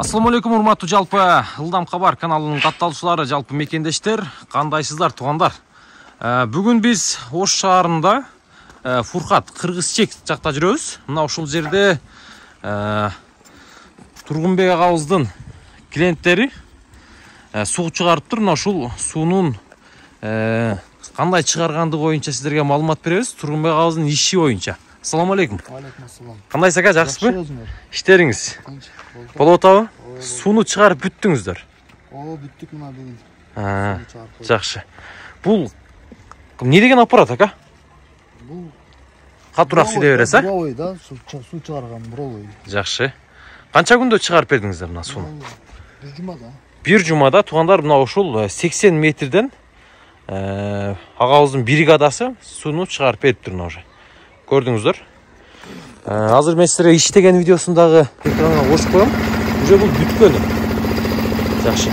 Assalamu алейкум, урматтуу жалпы Ылдам Кабар каналынын катталуучулары, жалпы мекендештер, кандайсыздар туугандар? Бүгүн биз Ош шаарында Фуркат Кыргызчек жакта жүрөбүз. Мына ушул жерде Тургунбек агабыздын клиенттери суу чыгарыптыр. Мына ушул суунун кандай чыгаргандыгы боюнча сиздерге маалымат беребиз. Тургунбек агабыздын иши боюнча. Assalamu алейкум. Алейкум ассалам. Кандайсыз ака, жакшысызбы? Иштериңиз болуп атабы? Сууну чыгарып бүттүңүздөр. Бүттүк мына бүгүн. Жакшы. Бул эмне деген аппарат ака? Бул катуураак сүйлөй бересиз, а? Бровой да, суу чыгарган бровой. Жакшы. Канча күндө чыгарып бердиңиздер мына сууну? Бир жумада. Бир жумада туугандар, мына ушул 80 метрден агабыздын бригадасы сууну чыгарып бериптир мына уже. Көрдүңүздөр. Азыр мен силерге иштеген видеосундагы экранга кошуп коем. Уже бул бүткөнү. Жакшы.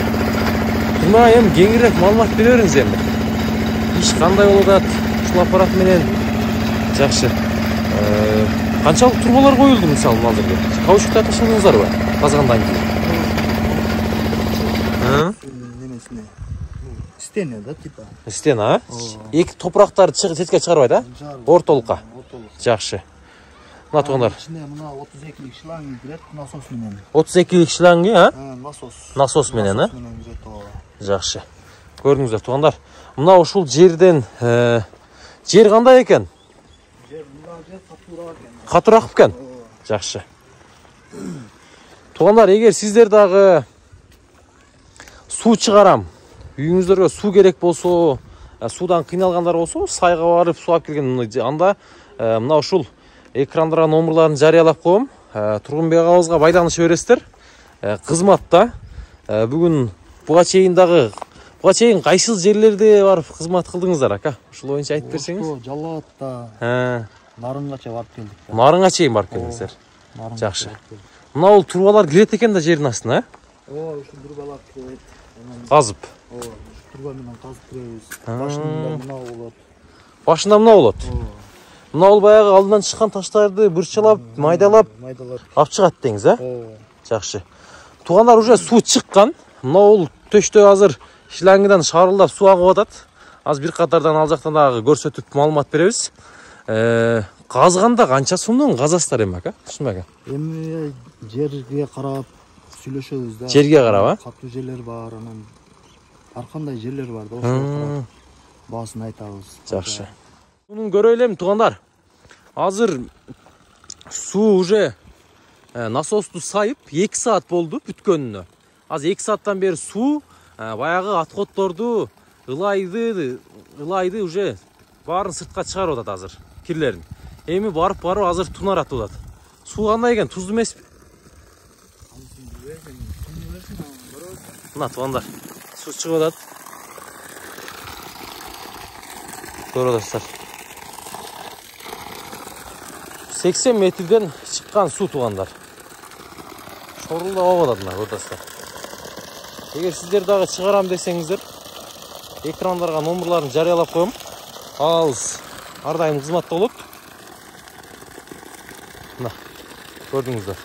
Мына эми кеңирээк маалымат бере бериңиз эми. Иш кандай болуп атат? Ушул аппарат менен. Жакшы. Канчалык турбалар коюлду мисалы азырга? Каучукта ташladыңыздарбы? Казгандан кийин. Немесине? Стена да, типа. Стена, а? Эки топурактарды четке чыгарбайт, а? Ортолукка. Жакшы. Мына туугандар. Ичине мына 32-лик шланг кирет, насос менен. 32-лик шланги, а? Насос. Насос менен, а? Жакшы. Көрдүңүздөр туугандар. Мына ушул жерден жер кандай экен? Жер мына жер катуураак экен. Катуураак экен? Жакшы. Туугандар, эгер сиздер дагы суу чыгарам, үйүңүздөргө суу керек болсо, суудан кыйналгандар болсо, сайга барып суу алып келген анда мына ушул экрандарга номерларын жарыялап коем. Тургунбек агабызга байланыша бересиздер. Кызматта бүгүн буга чейин кайсыл жерлерде барып кызмат кылдыңыздар ака? Ушул боюнча айтып берсеңиз. Жалаатта, Нарынгача барып келдик. Нарынга чейин барып келдиңиздер. Жакшы. Мына бул турбалар кирет экен да жердин астына, ушул турбалар кирет. Казып. Турба менен казып киребиз. Башында мына болот. Башында мына болот. Мына ол баягы алдынан чыккан таштарды бырчалап, майдалап алып чыгат деңиз, а? Жакшы. Туугандар, уже суу чыккан. Мына ол төштө азыр шлангыдан шарылдап суу агып атат. Азыр бир катардан ал жактан дагы көрсөтүп маалымат беребиз. Казганда канча сумдун казасыздар эми ака? Түшүнбөйм ака. Эми жерге карап сүйлөшөбүз да. Жерге карап, а? Катуу жерлер бар, анан ар кандай жерлер бар да, ошого баасын айтабыз. Жакшы. Мунун көрөйлү эми туугандар. Азыр суу уже насосту сайып 2 саат болду бүткөнүнө. Азыр 2 сааттан бери суу баягы отходторду, ылайды уже баарын сыртка чыгарып атат азыр, кирлерин. Эми барып азыр тунаратып атат. Суу кандай экен, туздуу эмеспи? Мына туугандар, суу чыгып атат. Көрүп атасыздар. 80 метрден чыккан суу туугандар. Шорулда болуп атат мына, көрүп атасыздар. Эгер сиздер дагы чыгарам десеңиздер, экрандарга номерларын жарыялап коем. Алыс ар дайым кызматта болот. Мына, көрдүңүздөр.